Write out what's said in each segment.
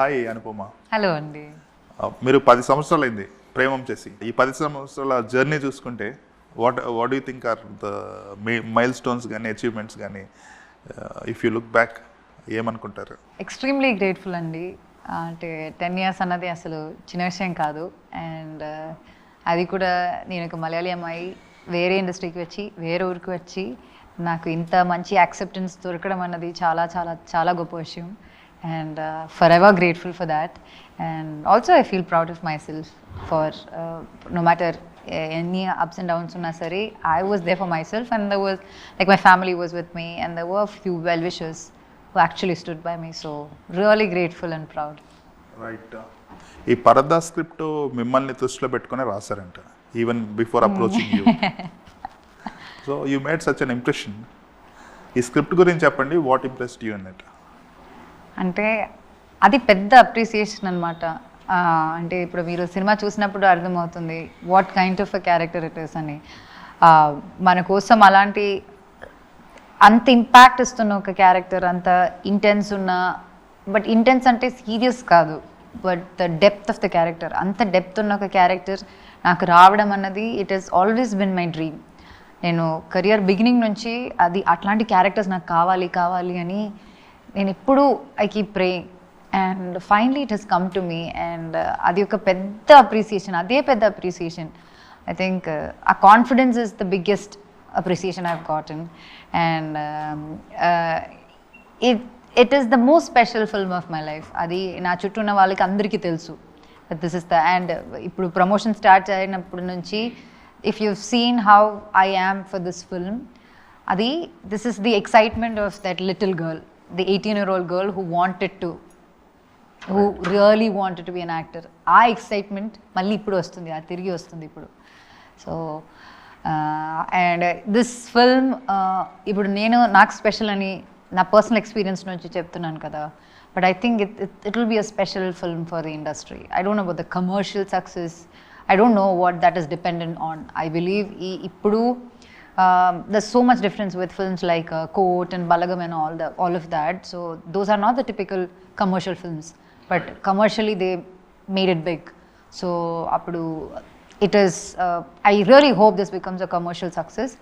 Hi Anupama. Hello అండి. మీరు 10 సంవత్సరాలైంది ప్రేమం చేసి. ఈ 10 సంవత్సరాల జర్నీ చూసుకుంటే what do you think are the milestones కానీ అచీవ్మెంట్స్ కానీ ఇఫ్ యూ లుక్ బ్యాక్ ఏమనుకుంటారు? ఎక్స్ట్రీమ్లీ గ్రేట్ఫుల్ అండి. అంటే 10 years అన్నది అసలు చిన్న విషయం కాదు. అండ్ అది కూడా నేను ఒక మలయాళీ అమ్మాయి వేరే ఇండస్ట్రీకి వచ్చి వేరే ఊరికి వచ్చి నాకు ఇంత మంచి యాక్సెప్టెన్స్ దొరకడం అన్నది చాలా చాలా చాలా గొప్ప విషయం. And forever grateful for that. And also I feel proud of myself for no matter any ups and downs unna sare I was there for myself, and there was like my family was with me, and there were a few well wishers who actually stood by me, so really grateful and proud. Right. ఈ పరదా script మిమ్మల్ని దృష్టిలో పెట్టుకుని రాశారంట even before approaching you. So you made such an impression. ఈ script గురించి చెప్పండి, what impressed you in it? అంటే అది పెద్ద అప్రిసియేషన్ అనమాట. అంటే ఇప్పుడు మీరు సినిమా చూసినప్పుడు అర్థమవుతుంది what kind of a character it is అని. మన కోసం అలాంటి అంత ఇంపాక్ట్ ఇస్తున్న ఒక క్యారెక్టర్, అంత ఇంటెన్స్ ఉన్న, బట్ ఇంటెన్స్ అంటే సీరియస్ కాదు, but the depth of the character, అంత డెప్త్ ఉన్న ఒక క్యారెక్టర్ నాకు రావడం అన్నది it is always been my dream. నేను కెరియర్ బిగినింగ్ నుంచి అది అట్లాంటి క్యారెక్టర్స్ నాకు కావాలి కావాలి అని నేను ఎప్పుడు I keep praying, and finally it has come to me. And అది ఒక పెద్ద అప్రిసియేషన్, అదే పెద్ద అప్రిసియేషన్. ఐ థింక్ ఆ confidence is the biggest appreciation I have gotten. And it is the most special film of my life. అది నా చుట్టూ ఉన్న వాళ్ళకి అందరికీ తెలుసు దిస్ ఇస్ ద. అండ్ ఇప్పుడు ప్రమోషన్ స్టార్ట్ అయినప్పటి నుంచి if you seen how I am for this film, అది this is the excitement of that little girl, the 18-year-old girl who really wanted to be an actor. ఆ excitement మళ్ళీ ఇప్పుడు వస్తుంది, అది తిరిగి వస్తుంది ఇప్పుడు. సో అండ్ దిస్ ఫిల్మ్ ఇప్పుడు నేను నాకు స్పెషల్ అని నా పర్సనల్ ఎక్స్పీరియన్స్ నుంచి చెప్తున్నాను కదా, but I think it will be a special film for the industry. I don't know about the commercial success, I don't know what that is dependent on. I believe ఇప్పుడు there's so much difference with films like Court and Balagam and all of that. So those are not the typical commercial films, but commercially they made it big. So appudu it is I really hope this becomes a commercial success.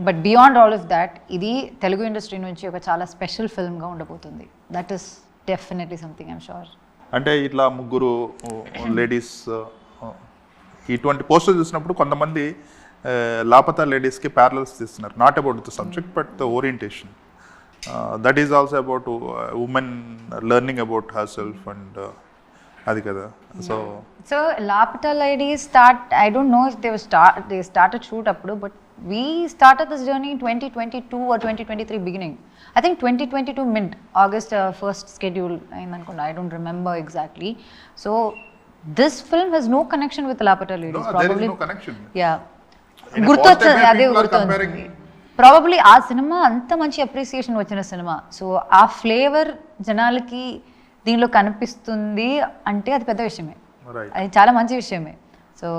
But beyond all of that, idi Telugu industry nunchi oka chaala special film ga undabotundi. That is definitely something I'm sure. అంటే ఇట్లా ముగ్గురు ladies ఇటువంటి poster చూసినప్పుడు కొంతమంది లాపతా లేడీస్కి parallels తీస్తున్నారు. Not about the subject but the orientation. That is also about women learning about herself and అది కదా. So Laapataa ladies I don't know if they started shoot అప్పుడు, but we started this journey 2022 or 2023 beginning. I think 2022 mid August first schedule అయిందనుకోండి. I don't remember exactly. So this film has no connection with Lapata ladies. No, probably there is no connection. Yeah. గుర్తొచ్చింది అదే గుర్తొచ్చింది. Probably ఆ cinema అంత మంచి appreciation వచ్చిన cinema. So ఆ flavour జనాలకి దీనిలో కనిపిస్తుంది అంటే అది పెద్ద విషయమే, అది చాలా మంచి విషయమే. సో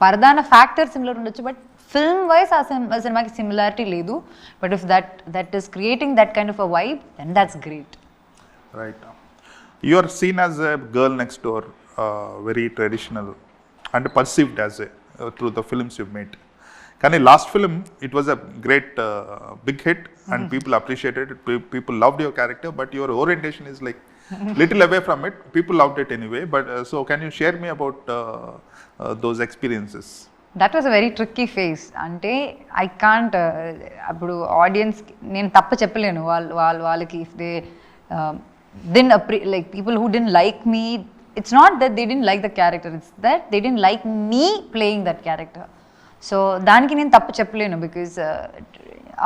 పరదాన ఫ్యాక్టర్ సిమిలర్ ఉండొచ్చు, బట్ ఫిల్మ్ వైజ్ ఆ సినిమాకి సిమిలారిటీ లేదు. But if that is creating that kind of a vibe, then that's great. Right. You are seen as a girl next door, very traditional and perceived as a through the films you've made. Kani last film, it was a great big hit and people appreciated it. People loved your character, but your orientation is like little away from it. People loved it anyway, but so can you share me about those experiences? That was a very tricky phase. Ante I can't appudu audience nenu tappu cheppalenu వాళ్ళకి if they didn't like people who didn't like me. It's not that they didn't like the character, it's that they didn't like me playing that character. So దానికి నేను తప్పు చెప్పలేను, because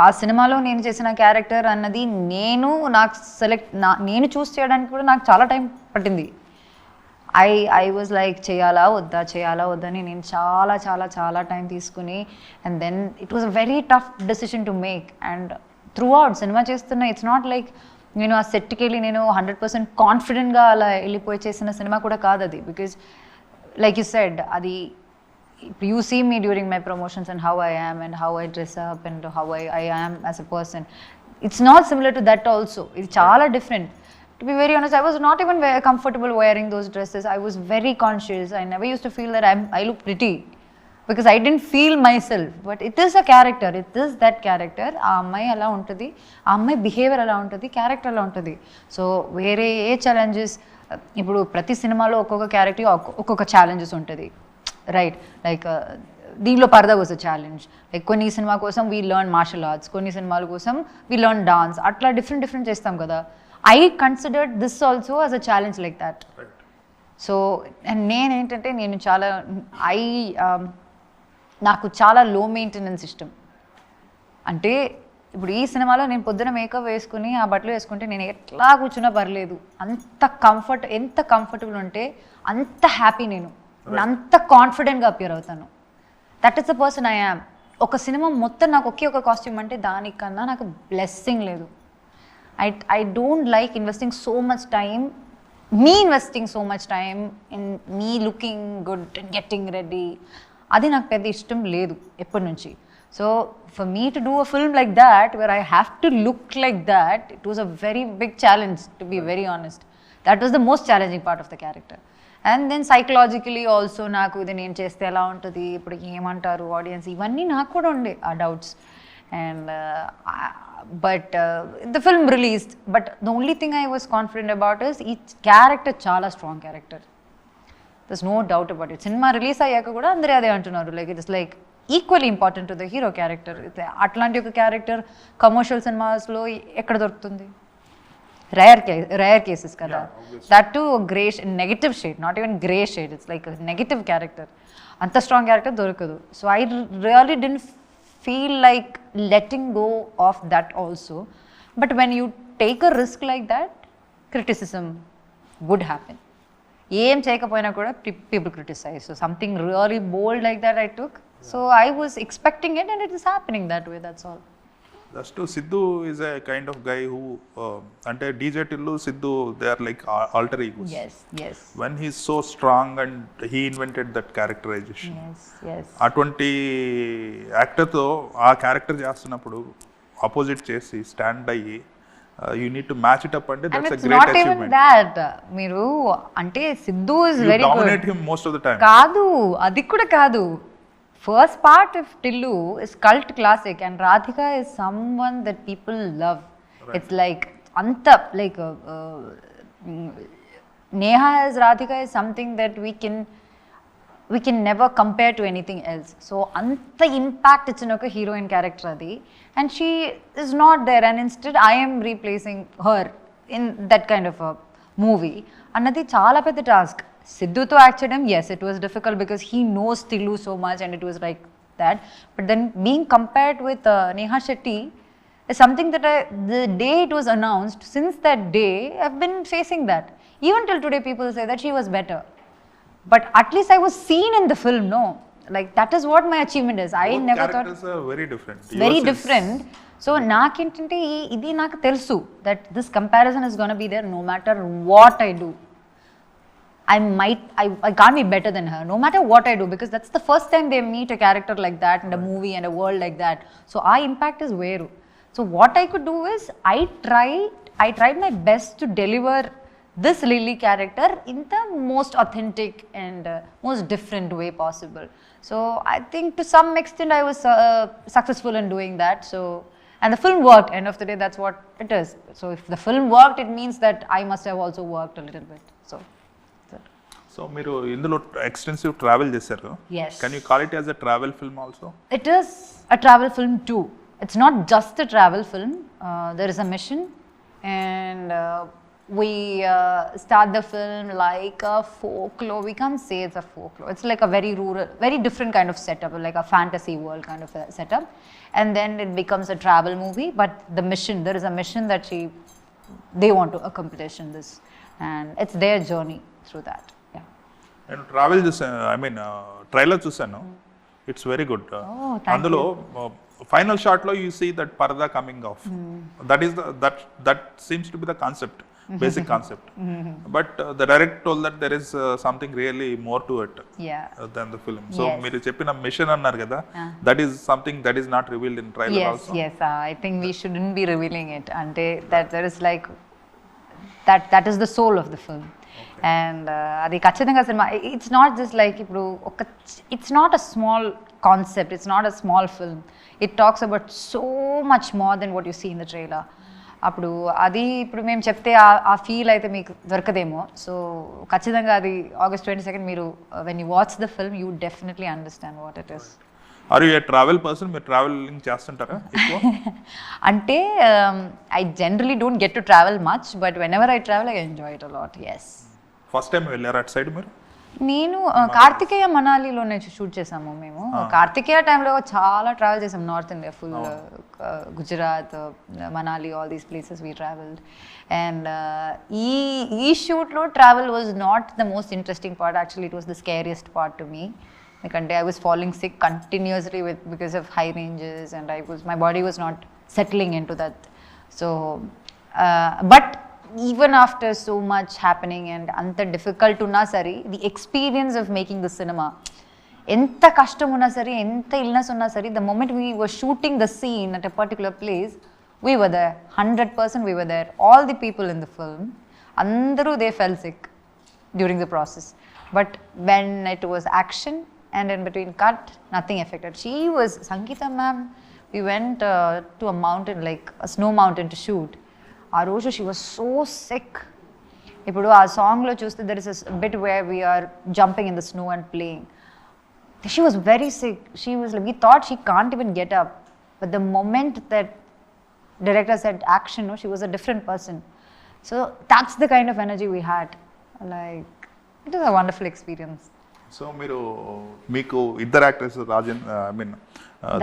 ఆ సినిమాలో నేను చేసిన character అన్నది నేను చూస్ చేయడానికి కూడా నాకు చాలా టైం పట్టింది. ఐ వాజ్ లైక్ చేయాలా వద్దా అని నేను చాలా చాలా చాలా టైం తీసుకుని, and then it was a very tough decision to make. And throughout సినిమా చేస్తున్నా ఇట్స్ నాట్ లైక్ నేను ఆ సెట్కి వెళ్ళి నేను 100% కాన్ఫిడెంట్గా అలా వెళ్ళిపోయి చేసిన సినిమా కూడా కాదు అది. బికాజ్ లైక్ యూ సెడ్, అది you see me during my promotions and how I am and how I dress up and how I am as a person. It's not similar to that also. ఇది చాలా different. To be very honest, I was not even very comfortable wearing those dresses. I was very conscious. I never used to feel that I look pretty because I didn't feel myself. But it is a character. It is that character. ఆ అమ్మాయి అలా ఉంటుంది, ఆ అమ్మాయి behaviour అలా ఉంటుంది, character అలా ఉంటుంది. సో వేరే ఏ ఛాలెంజెస్, ఇప్పుడు ప్రతి సినిమాలో ఒక్కొక్క క్యారెక్టర్ ఒక్కొక్క ఛాలెంజెస్ ఉంటుంది, రైట్? లైక్ దీనిలో పరదా వాజ్ అ ఛాలెంజ్. లైక్ కొన్ని సినిమా కోసం వీ లెర్న్ మార్షల్ ఆర్ట్స్, కొన్ని సినిమాల కోసం వీ లెర్న్ డాన్స్, అట్లా డిఫరెంట్ చేస్తాం కదా. I considered this also as a challenge like that. Right. So, and నేను చాలా నాకు చాలా లో మెయింటెనెన్స్ ఇష్టం. అంటే ఇప్పుడు ఈ సినిమాలో నేను పొద్దున మేకప్ వేసుకుని ఆ బట్టలు వేసుకుంటే నేను ఎట్లా కూర్చున్నా పర్లేదు, అంత ఎంత కంఫర్టబుల్ ఉంటే అంత హ్యాపీ, నేను అంత కాన్ఫిడెంట్గా అపియర్ అవుతాను. That is the person I am. ఒక సినిమా మొత్తం నాకు ఒకే ఒక కాస్ట్యూమ్ అంటే దానికన్నా నాకు బ్లెస్సింగ్ లేదు. I don't like investing so much time in me looking good and getting ready. అది నాకు పెద్ద ఇష్టం లేదు ఎప్పటి నుంచి. So for me to do a film like that where I have to look like that, it was a very big challenge, to be very honest. That was the most challenging part of the character. And then psychologically also నాకు ఇది నేను చేస్తే ఎలా ఉంటుంది, ఇప్పుడు ఏమంటారు audience, ఇవన్నీ నాకు కూడా ఉండే ఆ doubts. And but the film released, but the only thing I was confident about is each character చాలా strong character. There's no doubt about it. Cinema release అయ్యాక కూడా అందరూ అదే అంటున్నారు, like it is like equally important to the hero character. అట్లాంటి ఒక character commercial సినిమాస్లో ఎక్కడ దొరుకుతుంది? రేర్ కేసెస్ కదా. That to grey negative shade, not even grey shade, it's like negative character. అంత స్ట్రాంగ్ క్యారెక్టర్ దొరకదు. So I really didn't feel like letting go of that also. But when you take a risk like that, criticism would happen. Em cheyakapoyina kuda people criticize. So something really bold like that I took. So I was expecting it and it is happening that way, that's all. That's true. Sidhu is a kind of guy who ante DJ Tillu, Sidhu, they are like alter egos. Yes. When he's so strong and he invented that characterization. Yes. అటువంటి యాక్టర్తో ఆ character చేస్తున్నప్పుడు opposite చేసి stand అయ్యి you need to match it up అంటే that's a great achievement. That మీరు అంటే Sidhu is very good. Dominate him most of the time. కాదు, అది కూడా కాదు. First part of Tillu is cult classic and Radhika is someone that people love. Right. It's like anta like Neha as Radhika is something that we can never compare to anything else. So anta impact ichinoka heroine character adi, and she is not there, and instead I am replacing her in that kind of a movie. Annadi chaala pedda task. Sidhu to act cheyadam, yes, it was difficult because he knows Tillu so much and it was like that. But then being compared with Neha Shetty is something that the day it was announced, since that day I've been facing that. Even till today people say that she was better. But at least I was seen in the film, no? Like that is what my achievement is. I never thought. Characters are very different. Very different. So నాకేంటంటే ఇది నాకు తెలుసు that this comparison is going to be there no matter what I do. I can't be better than her no matter what I do, because that's the first time they meet a character like that in a movie and a world like that. So our impact is veru. So what I could do is I tried my best to deliver this Lily character in the most authentic and most different way possible. So I think to some extent I was successful in doing that. So and the film worked. End of the day, that's what it is. So if the film worked, it means that I must have also worked a little bit. So మీరు ఇందులో extensive travel చేశారు. Yes. Can you call it as a travel film also? It is a travel film too. It's not just a travel film. There is a mission, and we start the film like a folklore. We can't say it's a folklore. It's like a very rural, very different kind of setup, like a fantasy world kind of a setup. And then it becomes a travel movie. But the mission, there is a mission that they want to accomplish in this, and it's their journey through that. నేను travel చూసాను, I mean trailer చూసాను. It's very good. అందులో final shot లో you see that Paradha coming off. That is that seems to be the concept, basic concept. But the director told that there is something really more to it then the film. So మీరు చెప్పిన mission అన్నారు కదా, that is something that is not revealed in trailer also. Yes, I think we shouldn't be revealing it. Ante that there is like that is the soul of the film. And అది ఖచ్చితంగా సినిమా, it's not just like ఇప్పుడు ఒక, it's not a small concept, it's not a small film, it talks about so much more then what you see in the trailer. అప్పుడు అది ఇప్పుడు మేము చెప్తే ఆ ఫీల్ అయితే మీకు దొరకదేమో. సో ఖచ్చితంగా అది August 22 మీరు when you watch the film you definitely understand what it is. Are you a travel person? మీరు ట్రావెలింగ్ చేస్తుంటారా ఎక్కువ? అంటే I generally don't get to travel much, but whenever I travel I enjoy it a lot. Yes. First time వెళ్ళారు అటు side మీరు? నేను Karthikeya మనాలిలోనే shoot చేసాము మేము. కార్తికేయ టైంలో చాలా ట్రావెల్ చేసాం north India full, Gujarat, Manali, all these places we travelled. And ఈ షూట్లో travel was not the most interesting part, actually it was the scariest part to me. ఎందుకంటే I was falling sick continuously because of high ranges, and my body was not settling into that. So but even after so much happening and anta difficult unna sari, the experience of making the cinema, enta kashtam unna sari, enta illness unna sari, the moment we were shooting the scene at a particular place, we were there 100%. We were there, all the people in the film andaru they fell sick during the process, but when it was action and in between cut, nothing affected. She was, Sangeeta ma'am, we went to a mountain, like a snow mountain to shoot. Aa roju she was so sick. Ippudu aa song lo chuste there is a bit where we are jumping in the snow and playing. She was very sick. She was like, we thought she can't even get up, but the moment that director said action, no, she was a different person. So that's the kind of energy we had. Like, it was a wonderful experience. So మీకు ఇద్దరు actors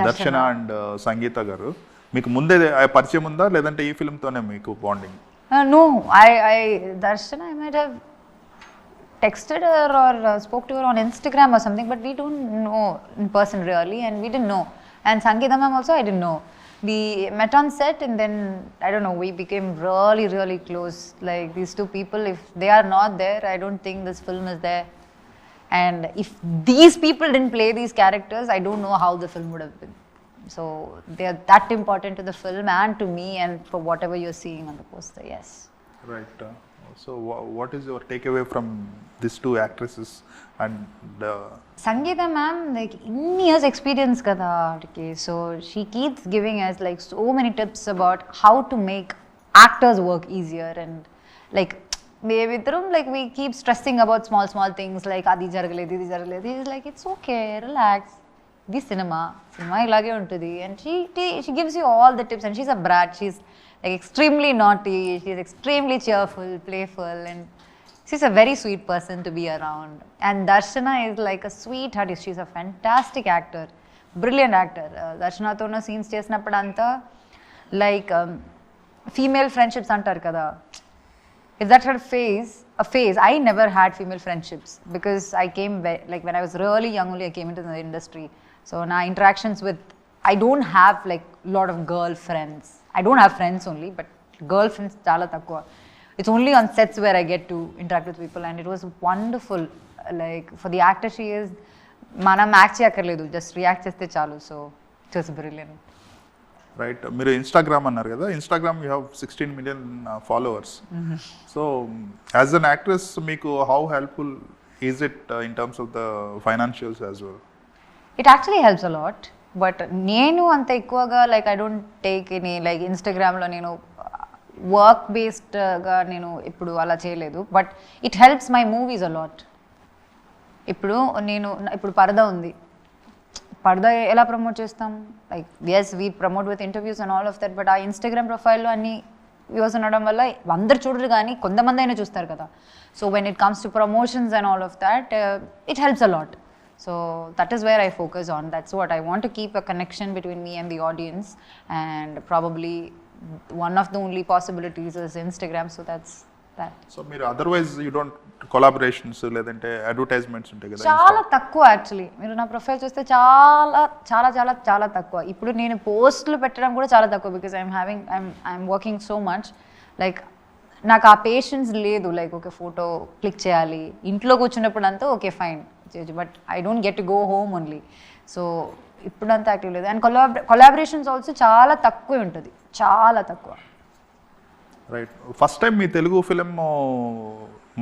దర్శన and సంగీత గారు మీకు ముందే పరిచయం ఉందా, లేదంటే ఈ ఫిల్మ్తోనే మీకు bonding? No, I Darshana, I might have texted her or spoke to her on Instagram or something, but we don't know in person really, and we didn't know. And Sangeeta ma'am also I didn't know. We met on set, and then I don't know, we became really, really close. Like these two people, if they are not there, I don't think this film is there. And if these people didn't play these characters, I don't know how the film would have been. So they are that important to the film and to me and for whatever you're seeing on the poster. Yes. Right. So what is your takeaway from these two actresses? And Sangeeta ma'am, like in years experience kada, okay, so she keeps giving us like so many tips about how to make actors work easier, and like మేమిద్దరం like we keep stressing about small things like అది జరగలేదు ఇది జరగలేదు. It's like it's okay, relax, this cinema ఇలాగే ఉంటుంది. And she gives you all the tips, and she's a brat. She's like extremely naughty, she's extremely cheerful, playful, and she's a very sweet person to be around. And Darshana is like a sweetheart. She's a fantastic actor, brilliant actor. Darshanaతో ఉన్న scenes చేసినప్పుడు అంతా like female friendships అంటారు కదా, if that had a phase, I never had female friendships because I came like when I was really young only I came into the industry. So na interactions with, I don't have like lot of girl friends. I don't have friends only, but girlfriends chala takwa. It's only on sets where I get to interact with people, and it was wonderful. Like for the actor, she is, manam act cheyakarledu, just react cheste chalu. So it was brilliant. Right. మీరు Instagram అన్నారు కదా, Instagram you have 16 million followers. So as an actress మీకు how helpful is it in terms of the financials as well? It actually helps a lot, but నేను అంత ఎక్కువగా like I don't take any like ఇన్స్టాగ్రామ్లో నేను work బేస్డ్గా నేను ఇప్పుడు అలా చేయలేదు, but it helps my movies a lot. ఇప్పుడు పరదా ఉంది, పరదా ఎలా ప్రమోట్ చేస్తాం, like yes we promote with interviews and all of that, but ఆ ఇన్స్టాగ్రామ్ ప్రొఫైల్లో అన్ని వ్యూస్ ఉండడం వల్ల అందరు చూడరు కానీ కొంతమంది అయినా చూస్తారు కదా. So when it comes to promotions and all of that, it helps a lot. So that is where I focus on. That's what I want to keep a connection between me and the audience, and probably one of the only possibilities is Instagram. So that's that. So మీరు otherwise you don't collaborations లేదంటే advertisements ఉంటాయి కదా? చాలా తక్కువ actually. మీరు నా profile చూస్తే చాలా చాలా చాలా చాలా తక్కువ. ఇప్పుడు నేను పోస్టులు పెట్టడం కూడా చాలా తక్కువ, because I'm working so much. Like నాకు ఆ పేషెన్స్ లేదు. లైక్ ఓకే ఫోటో క్లిక్ చేయాలి, ఇంట్లో కూర్చున్నప్పుడు అంతా okay fine, but I don't get to go home only. So ఇప్పుడంతా యాక్టివ్ లేదు. అండ్ కొలాబరేషన్స్ ఆల్సో చాలా తక్కువ ఉంటుంది, చాలా తక్కువ. రైట్. ఫస్ట్ టైం మీ తెలుగు ఫిలిం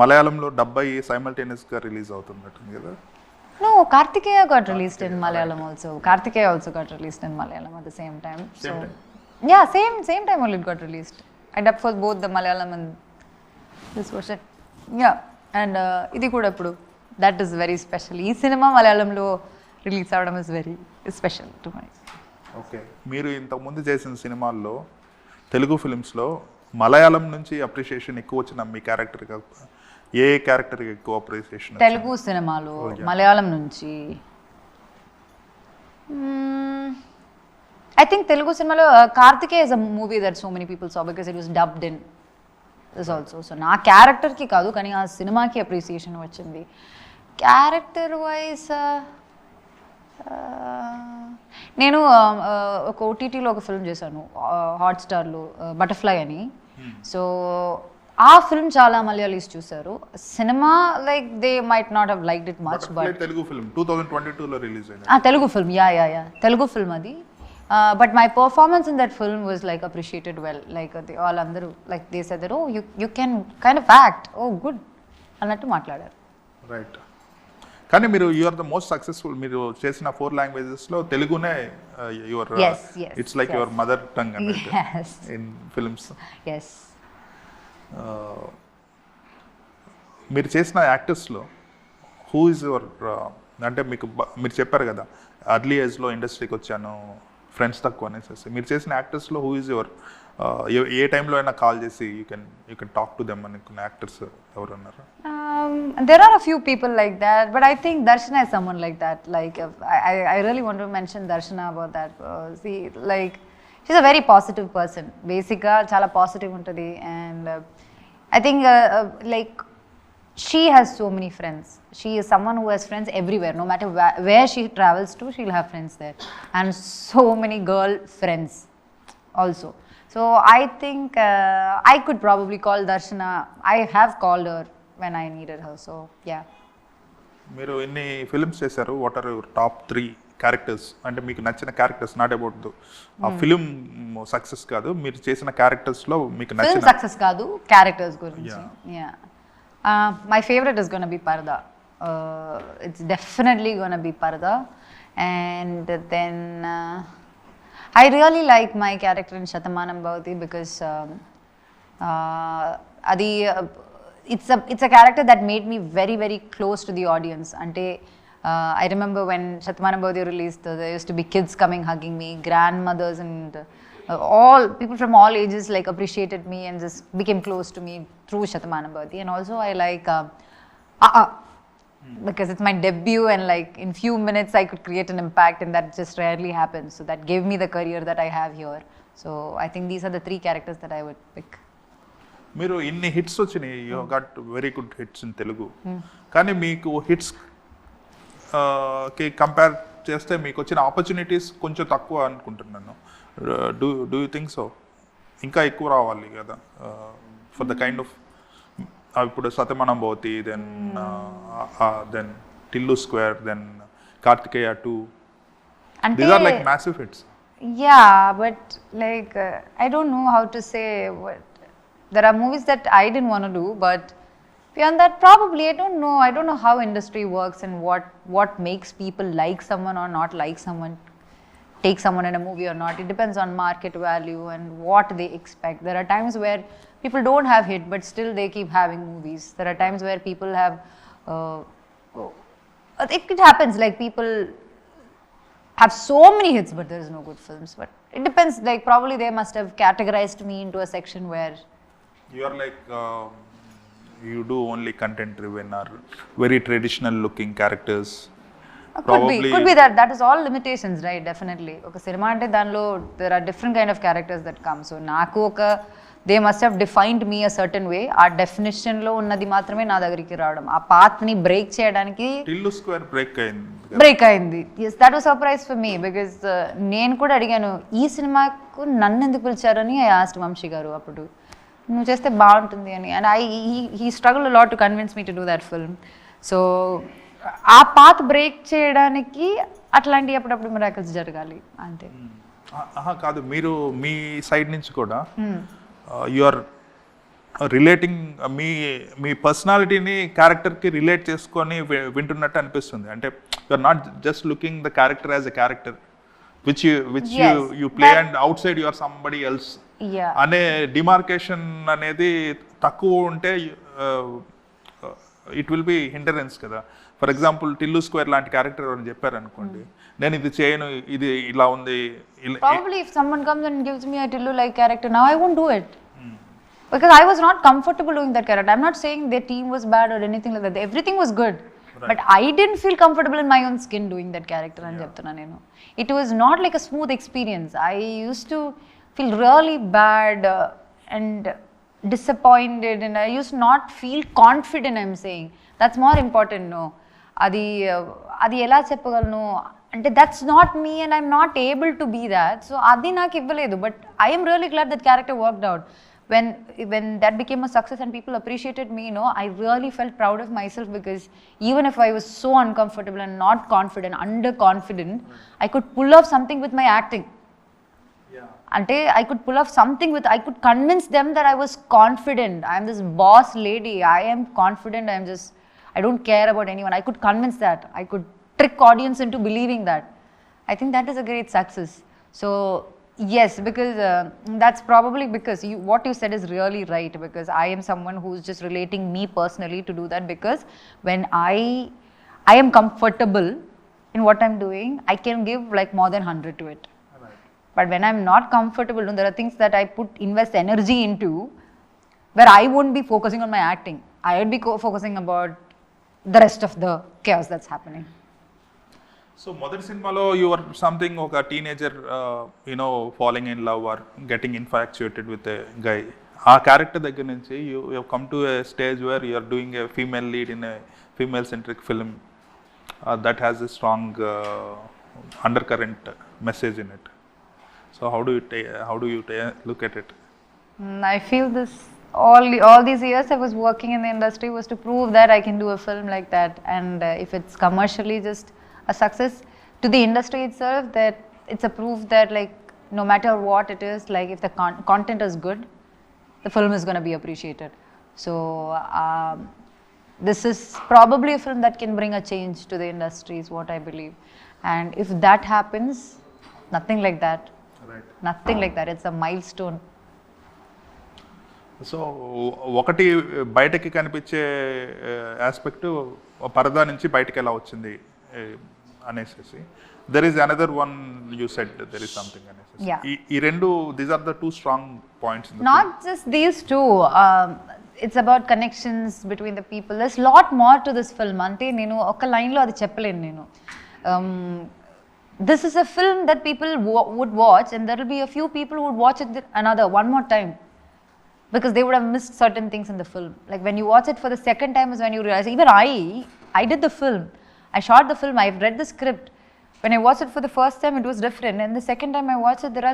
మలయాళంలో డబ్ అయ్యి సైమల్టేనియస్గా రిలీజ్ అవుతున్నట్టుంది కదా? No, Kartikeya got released in Malayalam also. Kartikeya also got released in Malayalam at the same time. Same time? Yeah, same time only it got released. I dubbed for both the Malayalam and this version. Yeah, and ఇది కూడా ఇప్పుడు that is very special. ఈ cinema మలయాళంలో release అవడం is very special to me. Okay. మీరు ఇంతకుముందు చేసిన సినిమాల్లో తెలుగు ఫిలిమ్స్లో మలయాళం నుంచి అప్రిషియేషన్ ఎక్కువ వచ్చిన మీ క్యారెక్టర్ ఏ క్యారెక్టర్కి ఎక్కువ అప్రిషియేషన్? తెలుగు సినిమాలో మలయాళం నుంచి I think Telugu cinema Kartikeya is a movie that so many people saw because it was dubbed in this also. So na character ki kaadu kani aa cinema ki appreciation vachindi. Character wise నేను ఒక ఓటీటీలో ఒక film చేశాను హాట్స్టార్లో Butterfly అని. So ఆ film చాలా మలయాళీస్ చూసారు. Cinema like they might not have liked it much but Telugu film 2022లో రిలీజ్ అయింది. Telugu film yeah Telugu film అది. But my performance in that film was like appreciated well. Like they all andaru like they said that oh you can kind of act. Oh good అన్నట్టు మాట్లాడారు. Right. కానీ మీరు you are the most successful. మీరు చేసిన 4 languages లో తెలుగునే your it's like your mother tongue అన్నట్టు in films. yes మీరు చేసిన యాక్టర్స్లో హూ ఇస్ యువర్ అంటే మీరు చెప్పారు కదా అర్లీ ఏజ్లో ఇండస్ట్రీకి వచ్చాను ఫ్రెండ్స్ తక్కువ అనేసి. మీరు చేసిన యాక్టర్స్లో హూ ఇస్ యువర్ ఏ టైంలో అయినా కాల్ చేసి you can talk to them అనుకున్న యాక్టర్స్ ఎవరు ఉన్నారు? There are a few people like that, but I think Darshana is someone like that. Like I really want to mention Darshana about that. See, like she's a very positive person. Basically, chala positive untadi, and I think like she has so many friends. She is someone who has friends everywhere. No matter where she travels to, she'll have friends there, and so many girl friends also. So I think I could probably call Darshana. I have called her when I needed her. So yeah. మీరు ఇన్ని films చేశారు. What are your top 3 characters? అంటే మీకు నచ్చిన characters, not about ఆ film success కాదు, మీరు చేసిన క్యారెక్టర్స్లో మీకు నచ్చిన ఫిల్మ్ సక్సెస్ కాదు, క్యారెక్టర్స్ గురించి. Yeah. My favorite is going to be Paradha. It's definitely going to be Paradha. And then I really like my character in Shatamanam Bhavati because it's a character that made me very very close to the audience. Ante I remember when Shatamanam Bhavati released, there used to be kids coming hugging me, grandmothers and all people from all ages like appreciated me and just became close to me through Shatamanam Bhavati. And also I like because it's my debut and like in few minutes I could create an impact, and that just rarely happens. So that gave me the career that I have here. So I think these are the 3 characters that I would pick. మీరు ఇన్ని hits వచ్చినాయి, you got very good hits in Telugu. కానీ మీకు hits కి compare చేస్తే మీకు వచ్చిన opportunities కొంచెం తక్కువ అనుకుంటున్నాను. Do you think so? ఇంకా ఎక్కువ రావాలి కదా ఫర్ ద కైండ్ ఆఫ్ ఇప్పుడు Sathamanam Bhavathi, then Tillu Square, then Karthikeya 2. These are like massive hits. Yeah, but like I don't know how to say what. There are movies that I didn't want to do, but beyond that probably I don't know how industry works and what makes people like someone or not like someone, take someone in a movie or not. It depends on market value and what they expect. There are times where people don't have hit but still they keep having movies. There are times where people have it happens like people have so many hits but there is no good films. But it depends, like probably they must have categorized me into a section where you are like you do only content driven or very traditional looking characters. Could be that is all limitations, right? Definitely oka cinema ante danlo there are different kind of characters that come. So naaku oka they must have defined me a certain way. Aa definition lo unnadi maatrame na dagariki raavadam, aa path ni break cheyadaniki Tillu Square break ayindi. Yes, that was a surprise for me because nenu kuda adiganu ee cinema ku nannu enduku pilcharani I asked Vamshi garu appudu నువ్వు చేస్తే బాగుంటుంది అని. And he struggled a lot to convince me to do that film. So ఆ path break చేయడానికి అట్లాంటి అప్పుడప్పుడు miracles జరగాలి అంతే. కాదు, మీరు మీ సైడ్ నుంచి కూడా యు ఆర్ రిలేటింగ్ మీ మీ పర్సనాలిటీని క్యారెక్టర్కి రిలేట్ చేసుకొని వింటున్నట్టు అనిపిస్తుంది. అంటే you are not just looking the character as a character which Yes, you play that- and outside you are somebody else Yeah. అనే డిమార్కేషన్ అనేది తక్కువ ఉంటే ఇట్ విల్ బి హిండరెన్స్ కదా. ఫర్ ఎగ్జాంపుల్ టిల్లు స్క్వేర్ లాంటి క్యారెక్టర్ అని చెప్పారు అనుకోండి, నేను ఇది చేయను, ఇది ఇలా ఉంది, Probably if someone comes and gives me a Tillu like character now, I won't do it. Because I was not comfortable doing that character. I'm not saying their team was bad or anything like that. Everything was good. But I didn't feel comfortable in my own skin doing that character. It was not like a smooth experience. I used to feel really bad and disappointed, and I used to not feel confident, I'm saying. That's more important, no. అది ఎలా చెప్పగలను అంటే that's not me and I'm not able to be that. So అది నాకు ఇవ్వలేదు. But I am really glad that character worked out. When that became a success and people appreciated me, I really felt proud of myself, because even if I was so uncomfortable and not confident, underconfident, I could pull off something with my acting. Ante I could pull off something I could convince them that I was confident. I am this boss lady. I am confident. I don't care about anyone. I could convince that. I could trick audience into believing that. I think that is a great success. So yes, because that's probably because what you said is really right, because I am someone who's just relating me personally to do that, because when I am comfortable in what I'm doing, I can give like more than 100 to it. But when I'm not comfortable, there are things that I invest energy into where I won't be focusing on my acting. I would be focusing about the rest of the chaos that's happening. So మొదటి సినిమాలో you are something ఒక teenager following in love or getting infatuated with a guy. ఆ character దగ్గర నుంచి you come to a stage where you are doing a female lead in a female centric film that has a strong undercurrent message in it. So how do you look at it? I feel this all these years I was working in the industry was to prove that I can do a film like that, and if it's commercially just a success to the industry itself, that it's a proof that like no matter what it is, like if the content is good, the film is going to be appreciated. So this is probably a film that can bring a change to the industry, is what I believe. And if that happens, nothing like that. Right. Nothing like that. It's a milestone. So ఒకటి బయటకి కనిపించే aspect పరదా నుంచి బయటకి ఎలా వచ్చింది అనేసి, there is another one you said there is something అనేసి. Yeah. ఈ రెండు, these are the two strong points. Not just these two. It's about connections between the people. There's lot more to this film. Ante nenu oka line lo adi cheppalenu nenu. This is a film that people would watch, and there will be a few people who would watch it one more time, because they would have missed certain things in the film. Like when you watch it for the second time is when you realize, even I did the film, I shot the film, I've read the script. When I watched it for the first time, it was different, and the second time I watched it, there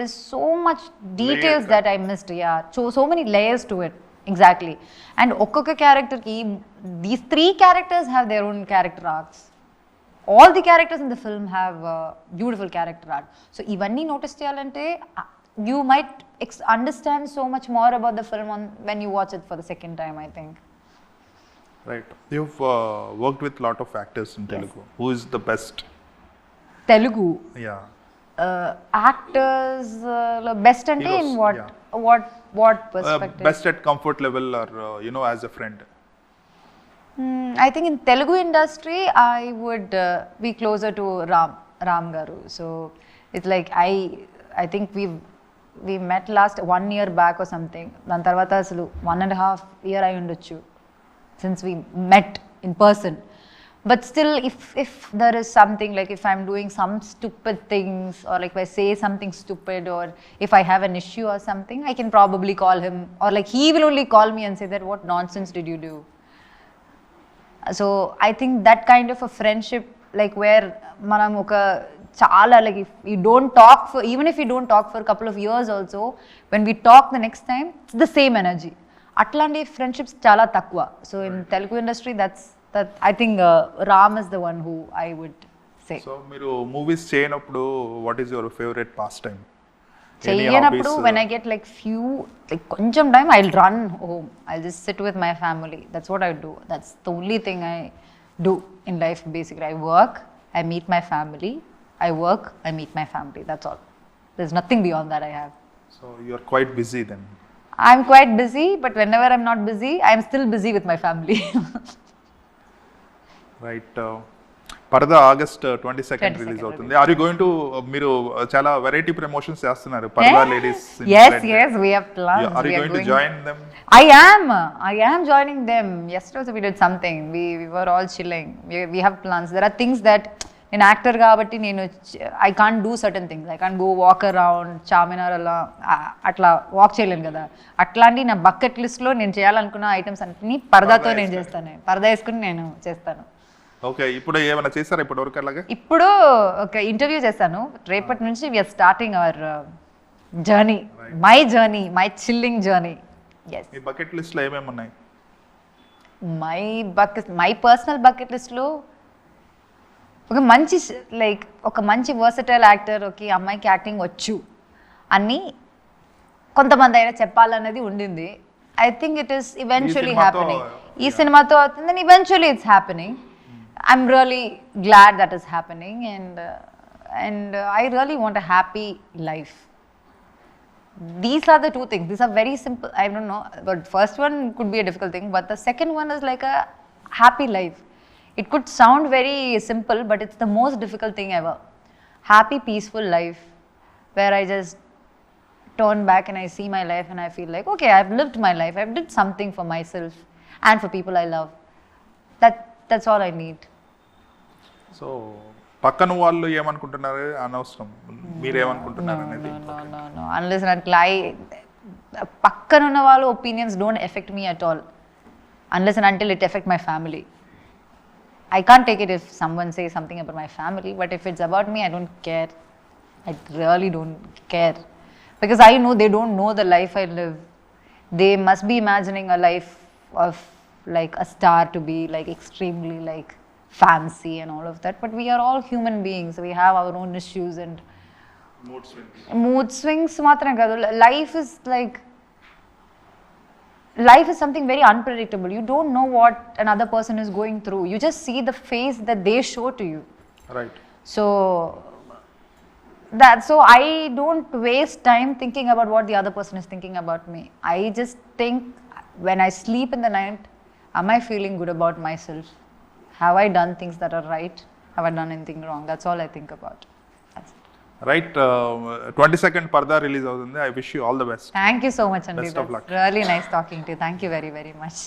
is so much details that I missed. Yeah, so many layers to it. Exactly. And okka character ki, these three characters have their own character arcs. All the characters in the film have beautiful character arc. So ivanni notice cheyalante, you might understand so much more about the film when you watch it for the second time, I think. Right. You've worked with lot of actors in Telugu. Who is the best? Telugu Yeah. actors, best ante Heroes, in what yeah. what perspective? Best at comfort level, or as a friend. I think in Telugu industry, I would be closer to Ram garu. So it's like I think we met last 1 year back or something. Dan tarvata asalu 1.5 year ayi undochu since we met in person. But still, if there is something, like if I'm doing some stupid things, or like if I say something stupid, or if I have an issue or something, I can probably call him, or like he will only call me and say that what nonsense did you do. So I think that kind of a friendship, like where manam oka chala, like if you don't talk for, even if you don't talk for a couple of years also, when we talk the next time, it's the same energy. Atlanti friendships chala takwa. So in Telugu industry, that I think Ram is the one who I would say. So మీరు movies చేయనప్పుడు what is your favorite pastime? చెయ్యనప్పుడు when I get like few like కొంచెం time I'll run home, I'll just sit with my family. That's what I do. That's the only thing I do in life basically. I work, I meet my family. I work, I meet my family. That's all. There's nothing beyond that I have. So you're quite busy then. I'm quite busy, but whenever I'm not busy, I'm still busy with my family. Right. పరదా August 22nd release అవుతుంది. Are you going to మీరు చాలా variety promotions చేస్తున్నారు పరదా ladies. Yes, we have plans. Are you going to join them? I am joining them. Yesterday also we did something. We were all chilling. We have plans. There are things that నేను actor కాబట్టి నేను I can't do certain things. I can't go walk around Charminar అలా అట్లా walk చేయలేను కదా. అట్లాంటి నా bucket లిస్ట్లో నేను చేయాలనుకున్న ఐటమ్స్ అన్ని పరదాతో నేను చేస్తాను. పరదా వేసుకుని నేను చేస్తాను. ఓకే, ఇప్పుడు ఏమైనా చేస్తారా ఇప్పటి వరకు అలాగే? ఇప్పుడు ఒక ఇంటర్వ్యూ చేస్తాను. రేపటి నుంచి we're starting our journey, my chilling journey. Yes. మీ బకెట్ లిస్ట్లో ఏమేమి ఉన్నాయి? మై పర్సనల్ బకెట్ లిస్ట్లో ఒక మంచి వర్సటైల్ యాక్టర్, ఓకే అమ్మాయికి యాక్టింగ్ వచ్చు అని కొంతమంది అయినా చెప్పాలనేది ఉండింది. I think it is eventually happening. ఈ సినిమాతో అవుతుంది, eventually it's happening. I'm really glad that is happening and I really want a happy life. These are the two things. These are very simple. I don't know, but first one could be a difficult thing, but the second one is like a happy life. It could sound very simple, but it's the most difficult thing ever. Happy, peaceful life where I just turn back and I see my life and I feel like, okay, I've lived my life. I've did something for myself and for people I love. That's all I need. So, పక్కన వాళ్ళు ఏమనుకుంటున్నారు అనవసరం, మీరేమనుకుంటున్నారు అనేది. No. Unless పక్కన ఉన్న వాళ్ళ opinions don't affect me at all. Unless and until it affect my family. I can't take it if someone says something about my family, but if it's about me, I don't care. I really don't care. Because I know they don't know the life I live. They must be imagining a life of like a star to be like extremely like fancy and all of that. But we are all human beings. We have our own issues and mood swings. Matram kadu. Life is something very unpredictable. You don't know what another person is going through. You just see the face that they show to you. Right. So I don't waste time thinking about what the other person is thinking about me. I just think when I sleep in the night, am I feeling good about myself? Have I done things that are right? Have I done anything wrong? That's all I think about. Right. 22nd Paradha release అవుతుంది. I wish you all the best. Thank you so much, Andy. Best of luck. Really nice talking to you. Thank you very, very much.